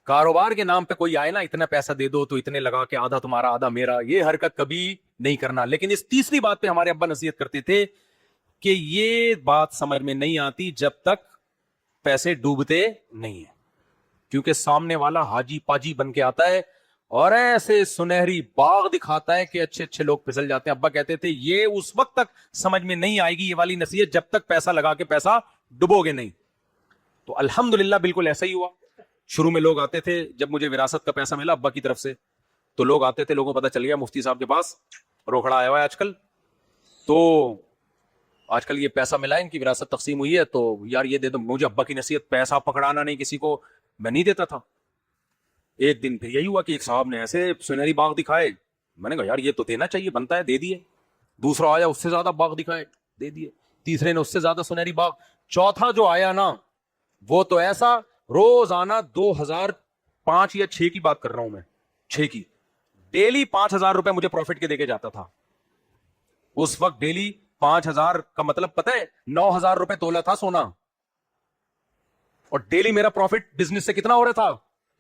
کاروبار کے نام پہ کوئی آئے نا اتنا پیسہ دے دو تو اتنے لگا کے آدھا تمہارا آدھا میرا, یہ حرکت کبھی نہیں کرنا. لیکن اس تیسری بات پہ ہمارے ابا نصیحت کرتے تھے کہ یہ بات سمجھ میں نہیں آتی جب تک پیسے ڈوبتے نہیں ہیں, کیونکہ سامنے والا حاجی پاجی بن کے آتا ہے اور ایسے سنہری باغ دکھاتا ہے کہ اچھے اچھے لوگ پھسل جاتے ہیں. ابا کہتے تھے یہ اس وقت تک سمجھ میں نہیں آئے گی یہ والی نصیحت جب تک پیسہ لگا کے پیسہ ڈبو گے نہیں. تو الحمدللہ بالکل ایسا ہی ہوا. شروع میں لوگ آتے تھے, جب مجھے وراثت کا پیسہ ملا ابا کی طرف سے تو لوگ آتے تھے, لوگوں کو پتا چل گیا مفتی صاحب کے پاس روکھڑا آیا ہوا ہے آج کل, تو آج کل یہ پیسہ ملا ہے, ان کی وراثت تقسیم ہوئی ہے, تو یار یہ دے دو. مجھے ابا کی نصیحت, پیسہ پکڑانا نہیں کسی کو, میں نہیں دیتا تھا. ایک دن پھر یہی ہوا کہ ایک صاحب نے ایسے سنہری باغ دکھائے, میں نے کہا یار یہ تو دینا چاہیے, بنتا ہے, دے دیے. دوسرا آیا اس سے زیادہ باغ دکھائے, دے دیے. تیسرے نے اس سے زیادہ سنہری باغ. چوتھا جو آیا نا وہ تو ایسا روزانہ 2005 یا 6 کی بات کر رہا ہوں میں, 6 کی, ڈیلی 5,000 روپے مجھے پروفٹ کے دے کے جاتا تھا. اس وقت ڈیلی 5,000 کا مطلب پتہ ہے 9,000 روپے تولا تھا سونا, اور ڈیلی میرا پروفٹ بزنس سے کتنا ہو رہا تھا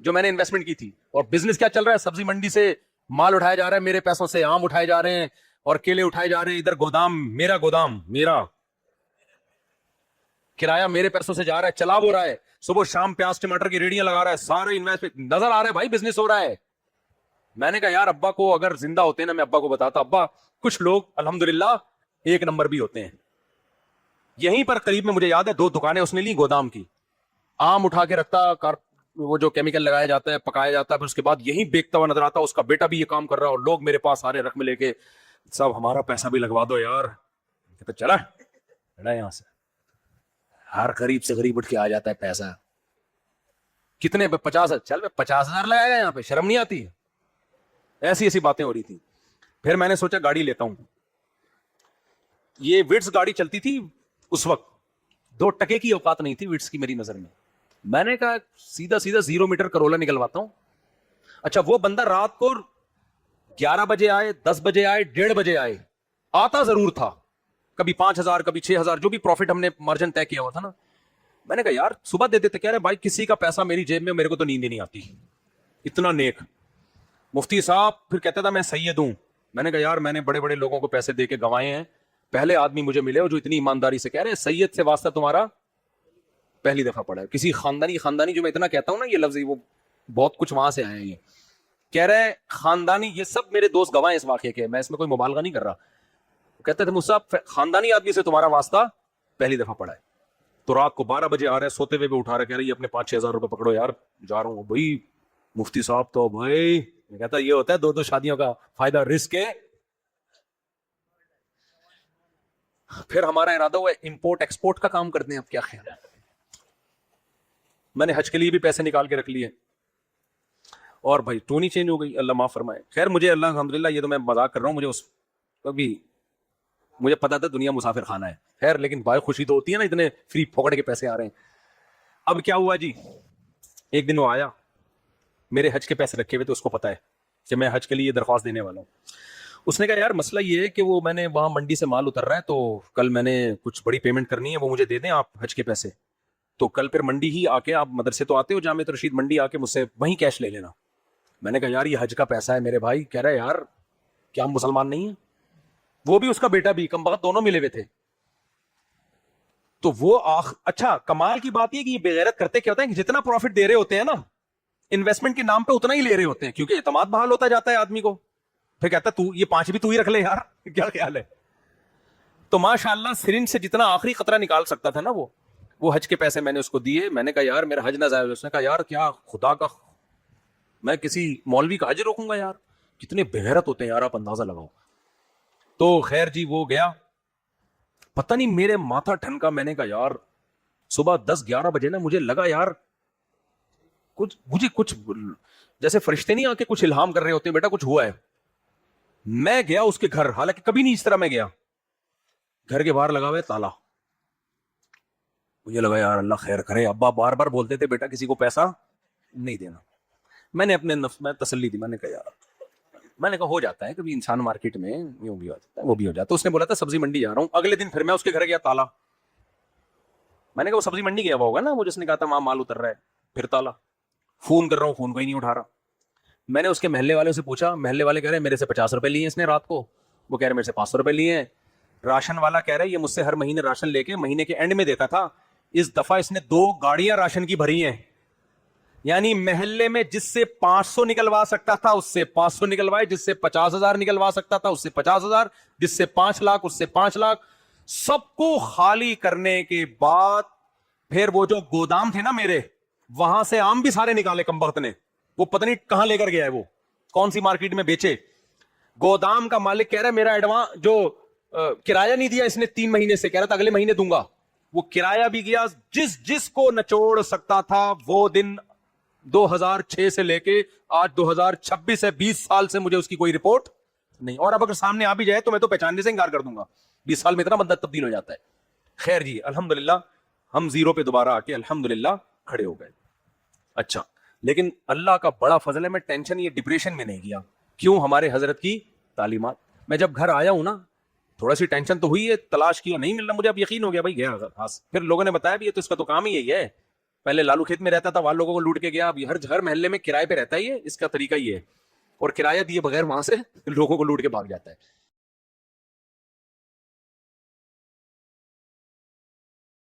جو میں نے انویسٹمنٹ کی تھی. اور بزنس کیا چل رہا ہے, سبزی منڈی سے مال اٹھایا جا رہا ہے میرے پیسوں سے, آم اٹھائے جا رہے ہیں اور کیلے اٹھائے جا رہے ہیں, ادھر گودام میرا کرایہ میرے پیسوں سے جا رہا ہے, چلا ہو رہا ہے, صبح شام پیاز ٹماٹر کی ریڑیاں لگا رہا ہے, سارے انویسٹمنٹ نظر آ رہا ہے بھائی, بزنس ہو رہا ہے. میں نے کہا یار ابا کو اگر زندہ ہوتے ہیں نا میں ابا کو بتاتا, ابا کچھ لوگ الحمدللہ 1 نمبر بھی ہوتے ہیں. یہیں پر قریب میں مجھے یاد ہے 2 دکانیں اس نے لی گودام کی, آم اٹھا کے رکھتا, وہ جو کیمیکل لگایا جاتا ہے پکایا جاتا ہے, پھر اس کے بعد یہیں بیچتا ہوا نظر آتا, اس کا بیٹا بھی یہ کام کر رہا ہے, اور لوگ میرے پاس آ رہے رقم لے کے, صاحب ہمارا پیسہ بھی لگوا دو یار. کہتا چلا یہاں سے, ہر غریب سے غریب اٹھ کے آ جاتا ہے پیسہ. کتنے 50, چل 50,000 لگائے گا یہاں پہ, شرم نہیں آتی. ایسی باتیں ہو رہی تھی. پھر میں نے سوچا گاڑی لیتا ہوں. یہ وٹس گاڑی چلتی تھی اس وقت, 2 ٹکے کی اوقات نہیں تھی وٹس کی میری نظر میں. میں نے کہا سیدھا 0 میٹر کرولا نکلواتا ہوں. اچھا وہ بندہ رات کو 11 بجے آئے, 10 بجے آئے, 1:30 بجے آئے, آتا ضرور تھا. کبھی 5,000 کبھی 6,000 جو بھی پروفٹ ہم نے مارجن طے کیا ہوا تھا نا. میں نے کہا یار صبح دے دیتے, کہہ رہے بھائی کسی کا پیسہ میری جیب میں, میرے کو تو نیند نہیں آتی, اتنا نیک. مفتی صاحب پھر کہتا تھا میں سید ہوں. میں نے کہا یار میں نے بڑے بڑے لوگوں کو پیسے دے کے گنوائے ہیں, پہلے آدمی مجھے ملے جو اتنی ایمانداری سے کہہ رہے سید سے واسطہ تمہارا پہلی دفعہ پڑا ہے. کسی خاندانی جو میں اتنا کہتا ہوں نا یہ لفظ, وہ بہت کچھ وہاں سے آئے ہیں. یہ کہہ رہے خاندانی, یہ سب میرے دوست گواہ ہیں اس واقعے کے, میں اس میں کوئی مبالغہ نہیں کر رہا. کہتے تھے مصعب خاندانی آدمی سے تمہارا واسطہ پہلی دفعہ پڑا ہے. تو رات کو 12 بجے آ رہے, سوتے ہوئے بھی اٹھا رہے, کہہ رہے یہ اپنے 5-6 ہزار روپے پکڑو یار, جا رہا ہوں. بھائی مفتی صاحب تو بھائی میں کہتا یہ ہوتا ہے 2 شادیوں کا فائدہ, رسک ہے. پھر ہمارا ارادہ ہوا امپورٹ ایکسپورٹ کا کام کرتے ہیں. اب کیا خیال ہے, میں نے حج کے لیے بھی پیسے نکال کے رکھ لیے, اور بھائی ٹونی چینج ہو گئی, اللہ معاف فرمائے. خیر مجھے اللہ الحمدللہ, یہ تو میں مذاق کر رہا ہوں, مجھے اس کبھی مجھے پتا تھا دنیا مسافر خانہ ہے. خیر لیکن بھائی خوشی تو ہوتی ہے نا, اتنے فری پھوکڑ کے پیسے آ رہے ہیں. اب کیا ہوا جی, ایک دن وہ آیا, میرے حج کے پیسے رکھے ہوئے تو اس کو پتا ہے کہ میں حج کے لیے درخواست دینے والا ہوں. اس نے کہا یار مسئلہ یہ ہے کہ وہ میں نے وہاں منڈی سے مال اتر رہا ہے, تو کل میں نے کچھ بڑی پیمنٹ کرنی ہے, وہ مجھے دے دیں آپ حج کے پیسے. تو کل پھر منڈی ہی آ کے, آپ مدرسے تو آتے ہو جامع رشید, منڈی آ کے مجھ سے وہیں کیش لے لینا. میں نے کہا یار یہ حج کا پیسہ ہے میرے بھائی. کہہ رہا ہے یار کیا ہم مسلمان نہیں ہیں, وہ بھی اس کا بیٹا بھی, کم بخت دونوں ملے ہوئے تھے. تو وہ اچھا کمال کی بات یہ کہ یہ بغیرت کرتے کیا ہوتا ہے کہ جتنا پروفٹ دے رہے ہوتے ہیں نا انویسٹمنٹ کے نام پہ اتنا ہی لے رہے ہوتے ہیں, کیونکہ اعتماد بحال ہوتا جاتا ہے آدمی کو. پھر کہتا تو یہ 5 بھی تو ہی رکھ لے یار, کیا خیال ہے. تو ماشاءاللہ سرنج سے جتنا آخری قطرہ نکال سکتا تھا نا وہ حج کے پیسے میں نے اس کو دیے. میں نے کہا یار میرا حج نہ ضائع ہو. اس نے کہا یار کیا خدا کا, میں کسی مولوی کا حج روکوں گا یار, کتنے بغیرت ہوتے ہیں یار, آپ اندازہ لگاؤ. تو خیر جی وہ گیا, پتہ نہیں میرے ماتھا ٹھنکا. میں نے کہا یار صبح 10-11 بجے نا مجھے لگا یار مجھے کچھ جیسے فرشتے نہیں آ کے کچھ الہام کر رہے ہوتے ہیں, بیٹا کچھ ہوا ہے. میں گیا اس کے گھر, حالانکہ کبھی نہیں اس طرح میں گیا. گھر کے باہر لگا ہوا ہے تالا. مجھے لگا یار اللہ خیر کرے, ابا بار بار بولتے تھے بیٹا کسی کو پیسہ نہیں دینا. میں نے اپنے نفس میں تسلی دی, میں نے کہا یار, میں نے کہا ہو جاتا ہے کبھی انسان مارکیٹ میں یوں بھی ہو جاتا ہے, وہ بھی ہو جاتا ہے. اس نے بولا تھا سبزی منڈی جا رہا ہوں. اگلے دن پھر میں اس کے گھر گیا, تالا. میں نے کہا وہ سبزی منڈی گیا ہوا ہوگا نا وہ جس نے کہا تھا وہاں مال اتر رہا ہے, پھر تالا. فون کر رہا ہوں, فون کوئی نہیں اٹھا رہا. میں نے اس کے محلے والے سے پوچھا, محلے والے کہہ رہے ہیں میرے سے 50 روپے لیے اس نے رات کو, وہ کہہ رہے میرے سے 500 روپے لیے ہیں. راشن والا کہہ رہا ہے یہ مجھ سے ہر مہینے راشن لے کے مہینے کے اینڈ میں دیتا تھا, اس دفعہ اس نے 2 گاڑیاں راشن کی بھری ہیں. یعنی محلے میں جس سے 500 نکلوا سکتا تھا اس سے 500 نکلوائے, جس سے 50,000 نکلوا سکتا تھا اس سے 50,000, جس سے 5 لاکھ اس سے 5 لاکھ. سب کو خالی کرنے کے بعد پھر وہ جو گودام تھے نا میرے, وہاں سے آم بھی سارے نکالے کمبخت نے. وہ پتہ نہیں کہاں لے کر گیا ہے, وہ کون سی مارکیٹ میں بیچے. گودام کا مالک کہہ رہا ہے میرا ایڈوانس جو کرایہ نہیں دیا اس نے 3 مہینے سے, کہہ رہا تھا اگلے مہینے دوں گا. وہ کرایہ بھی گیا. جس کو نچوڑ سکتا تھا وہ دن 2006 سے لے کے آج 2026 ہے, 20 سال سے مجھے اس کی کوئی رپورٹ نہیں. اور اب اگر سامنے آ بھی جائے تو میں تو پہچاننے سے انکار کر دوں گا. 20 سال میں اتنا بندہ تبدیل ہو جاتا ہے. خیر جی, الحمدللہ ہم زیرو پہ دوبارہ آ کے الحمدللہ کھڑے ہو گئے. اچھا, لیکن اللہ کا بڑا فضل ہے, میں ٹینشن یہ ڈپریشن میں نہیں گیا. کیوں؟ ہمارے حضرت کی تعلیمات. میں جب گھر آیا ہوں نا, تھوڑا سی ٹینشن تو ہوئی ہے, تلاش کیا نہیں مل رہا مجھے, اب یقین ہو گیا بھائی گیا خاص. پھر لوگوں نے بتایا بھی یہ تو اس کا تو کام ہی یہی ہے, پہلے لالو کھیت میں رہتا تھا, وہاں لوگوں کو لوٹ کے گیا, اب ہر محلے میں کرائے پہ رہتا ہے, یہ اس کا طریقہ یہ ہے, اور کرایہ دیے بغیر وہاں سے لوگوں کو لوٹ کے بھاگ جاتا ہے.